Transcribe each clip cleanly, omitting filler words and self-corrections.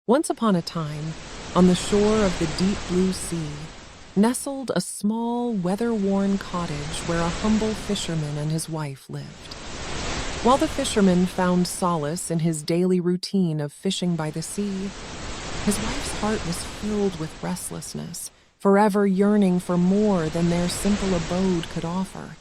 Once upon a time, on the shore of the deep blue sea, nestled a small, weather-worn cottage where a humble fisherman and his wife lived. While the fisherman found solace in his daily routine of fishing by the sea, his wife's heart was filled with restlessness, forever yearning for more than their simple abode could offer.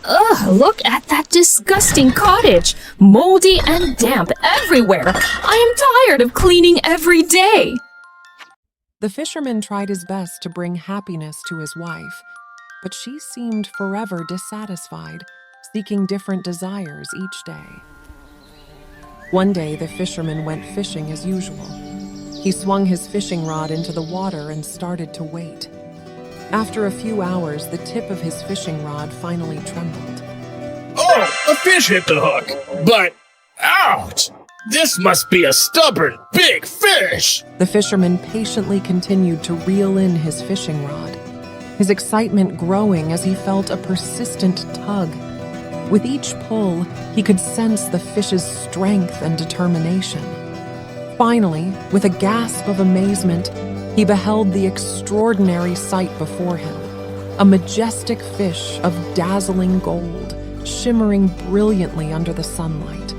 Ugh, look at that disgusting cottage! Moldy and damp everywhere! I am tired of cleaning every day! The fisherman tried his best to bring happiness to his wife, but she seemed forever dissatisfied, seeking different desires each day. One day, the fisherman went fishing as usual. He swung his fishing rod into the water and started to wait. After a few hours, the tip of his fishing rod finally trembled. Oh, a fish hit the hook! But, ouch! This must be a stubborn, big fish! The fisherman patiently continued to reel in his fishing rod, his excitement growing as he felt a persistent tug. With each pull, he could sense the fish's strength and determination. Finally, with a gasp of amazement, he beheld the extraordinary sight before him, a majestic fish of dazzling gold, shimmering brilliantly under the sunlight.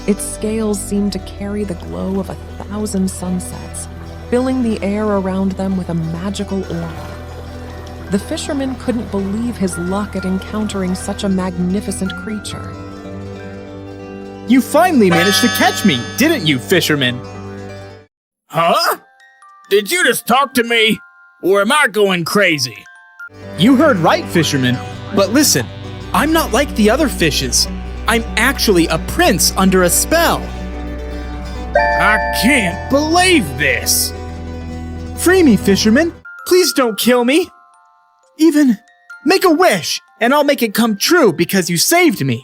Its scales seemed to carry the glow of 1,000 sunsets, filling the air around them with a magical aura. The fisherman couldn't believe his luck at encountering such a magnificent creature. You finally managed to catch me, didn't you, fisherman? Huh? Did you just talk to me? Or am I going crazy? You heard right, fisherman. But listen, I'm not like the other fishes. I'm actually a prince under a spell. I can't believe this! Free me, fisherman. Please don't kill me. Even make a wish, and I'll make it come true because you saved me.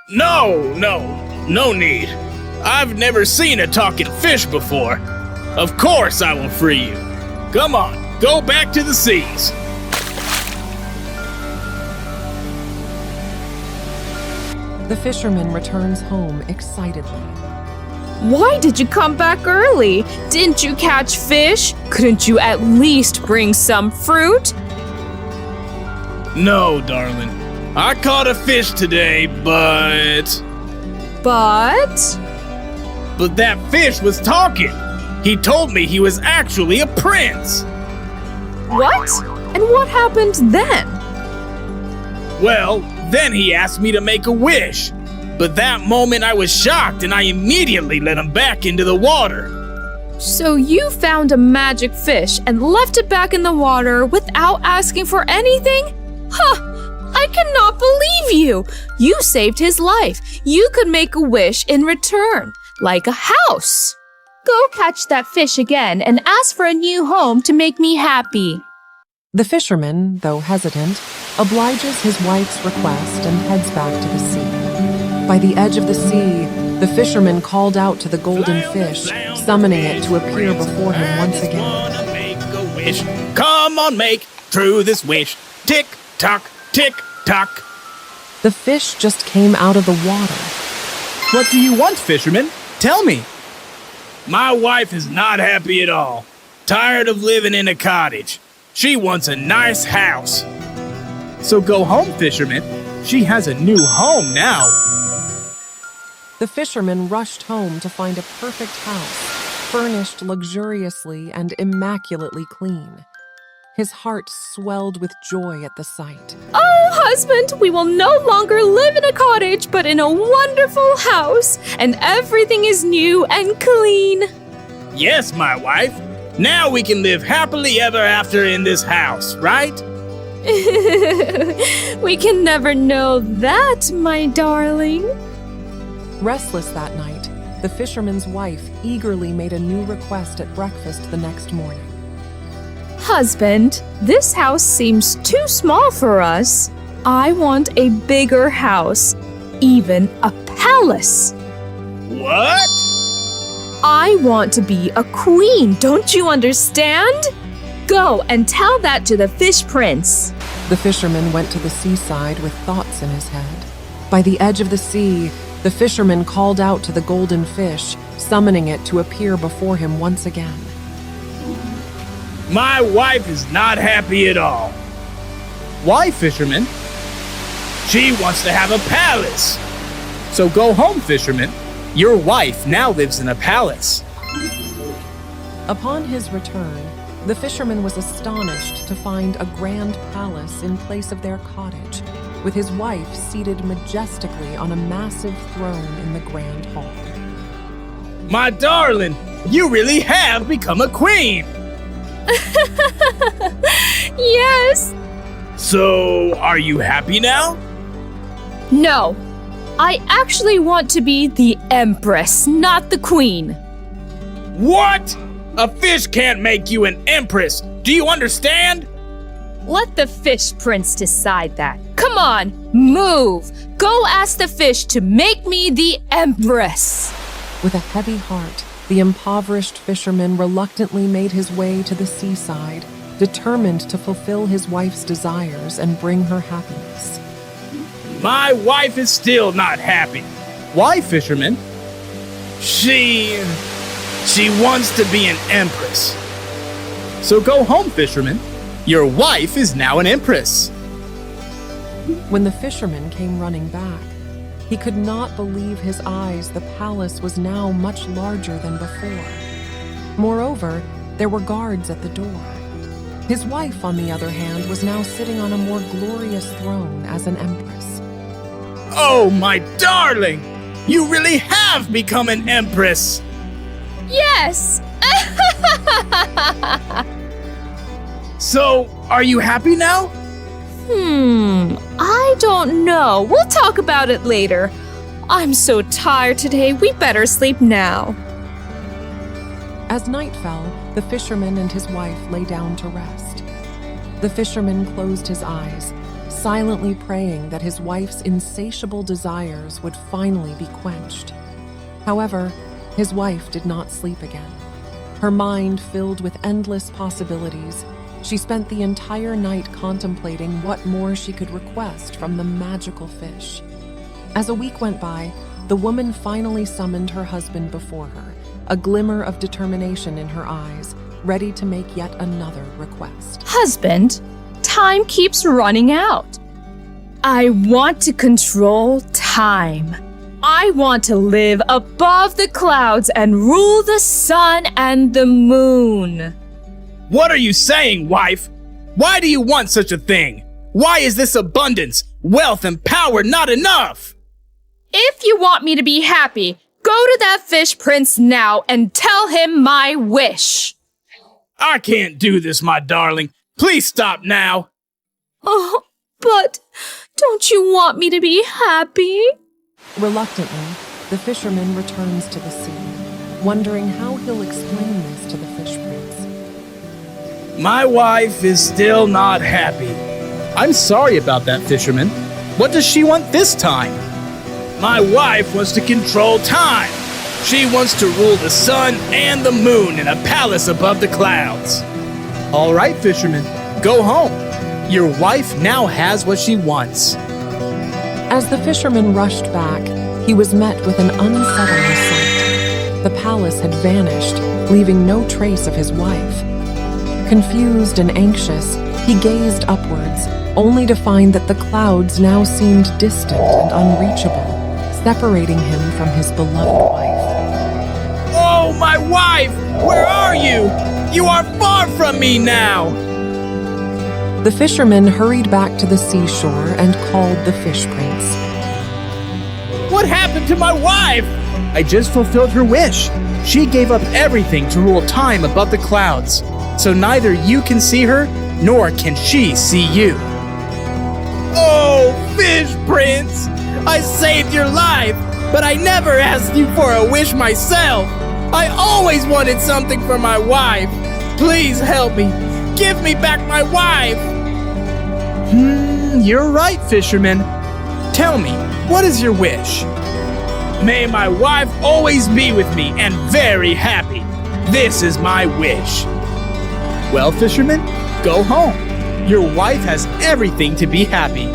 No need. I've never seen a talking fish before. Of course I will free you. Come on, go back to the seas. The fisherman returns home excitedly. Why did you come back early? Didn't you catch fish? Couldn't you at least bring some fruit? No, darling. I caught a fish today, but that fish was talking. He told me he was actually a prince. What? And what happened then? Well, then he asked me to make a wish. But that moment I was shocked and I immediately let him back into the water. So you found a magic fish and left it back in the water without asking for anything? Huh! I cannot believe you! You saved his life. You could make a wish in return, like a house. Go catch that fish again and ask for a new home to make me happy. The fisherman, though hesitant, obliges his wife's request and heads back to the sea. By the edge of the sea, the fisherman called out to the golden fish, summoning it to appear before him once again. Make a wish. Come on, make true this wish. Tick tock, tick tock. The fish just came out of the water. What do you want, fisherman? Tell me. My wife is not happy at all. Tired of living in a cottage. She wants a nice house. So go home, fisherman. She has a new home now. The fisherman rushed home to find a perfect house, furnished luxuriously and immaculately clean. His heart swelled with joy at the sight. Oh, husband, we will no longer live in a cottage, but in a wonderful house, and everything is new and clean. Yes, my wife. Now we can live happily ever after in this house, right? We can never know that, my darling. Restless that night, the fisherman's wife eagerly made a new request at breakfast the next morning. Husband, this house seems too small for us. I want a bigger house, even a palace. What? I want to be a queen, don't you understand? Go and tell that to the fish prince. The fisherman went to the seaside with thoughts in his head. By the edge of the sea, the fisherman called out to the golden fish, summoning it to appear before him once again. My wife is not happy at all. Why, Fisherman? She wants to have a palace. So go home, Fisherman. Your wife now lives in a palace. Upon his return, the fisherman was astonished to find a grand palace in place of their cottage, with his wife seated majestically on a massive throne in the grand hall. My darling, you really have become a queen. Yes. So, are you happy now? No. I actually want to be the empress, not the queen. What? A fish can't make you an empress. Do you understand? Let the fish prince decide that. Come on, move. Go ask the fish to make me the empress. With a heavy heart, the impoverished fisherman reluctantly made his way to the seaside, determined to fulfill his wife's desires and bring her happiness. My wife is still not happy. Why, Fisherman? She wants to be an empress. So go home, Fisherman. Your wife is now an empress. When the fisherman came running back, he could not believe his eyes. The palace was now much larger than before. Moreover, there were guards at the door. His wife, on the other hand, was now sitting on a more glorious throne as an empress. Oh, my darling! You really have become an empress! Yes. So, are you happy now? I don't know. We'll talk about it later. I'm so tired today. We better sleep now. As night fell, the fisherman and his wife lay down to rest. The fisherman closed his eyes, silently praying that his wife's insatiable desires would finally be quenched. However, his wife did not sleep again. Her mind filled with endless possibilities, she spent the entire night contemplating what more she could request from the magical fish. As a week went by, the woman finally summoned her husband before her, a glimmer of determination in her eyes, ready to make yet another request. Husband, time keeps running out. I want to control time. I want to live above the clouds and rule the sun and the moon. What are you saying, wife? Why do you want such a thing? Why is this abundance, wealth, and power not enough? If you want me to be happy, go to that fish prince now and tell him my wish. I can't do this, my darling. Please stop now. Oh, but don't you want me to be happy? Reluctantly, the fisherman returns to the sea, wondering how he'll explain this to the fish prince. My wife is still not happy. I'm sorry about that, Fisherman. What does she want this time? My wife wants to control time. She wants to rule the sun and the moon in a palace above the clouds. All right, Fisherman, go home. Your wife now has what she wants. As the fisherman rushed back, he was met with an unsettling sight. The palace had vanished, leaving no trace of his wife. Confused and anxious, he gazed upwards, only to find that the clouds now seemed distant and unreachable, separating him from his beloved wife. Oh, my wife! Where are you? You are far from me now! The fisherman hurried back to the seashore and called the fish prince. What happened to my wife? I just fulfilled her wish. She gave up everything to rule time above the clouds. So neither you can see her, nor can she see you. Oh, Fish Prince! I saved your life, but I never asked you for a wish myself. I always wanted something for my wife. Please help me. Give me back my wife. You're right, Fisherman. Tell me, what is your wish? May my wife always be with me and very happy. This is my wish. Well, Fisherman, go home. Your wife has everything to be happy.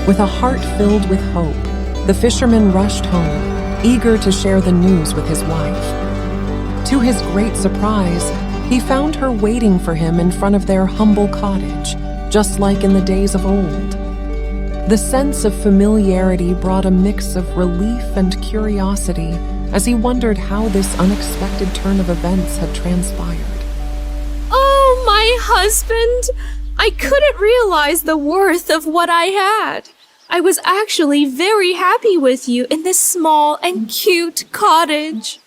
With a heart filled with hope, the fisherman rushed home. eager to share the news with his wife. To his great surprise, he found her waiting for him in front of their humble cottage, just like in the days of old. The sense of familiarity brought a mix of relief and curiosity as he wondered how this unexpected turn of events had transpired. Oh, my husband! I couldn't realize the worth of what I had. I was actually very happy with you in this small and cute cottage.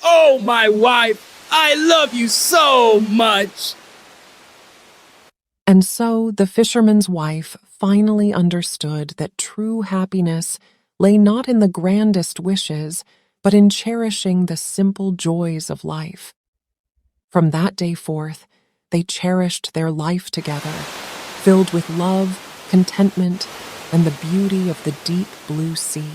Oh, my wife, I love you so much. And so the fisherman's wife finally understood that true happiness lay not in the grandest wishes, but in cherishing the simple joys of life. From that day forth, they cherished their life together, filled with love, contentment, and the beauty of the deep blue sea.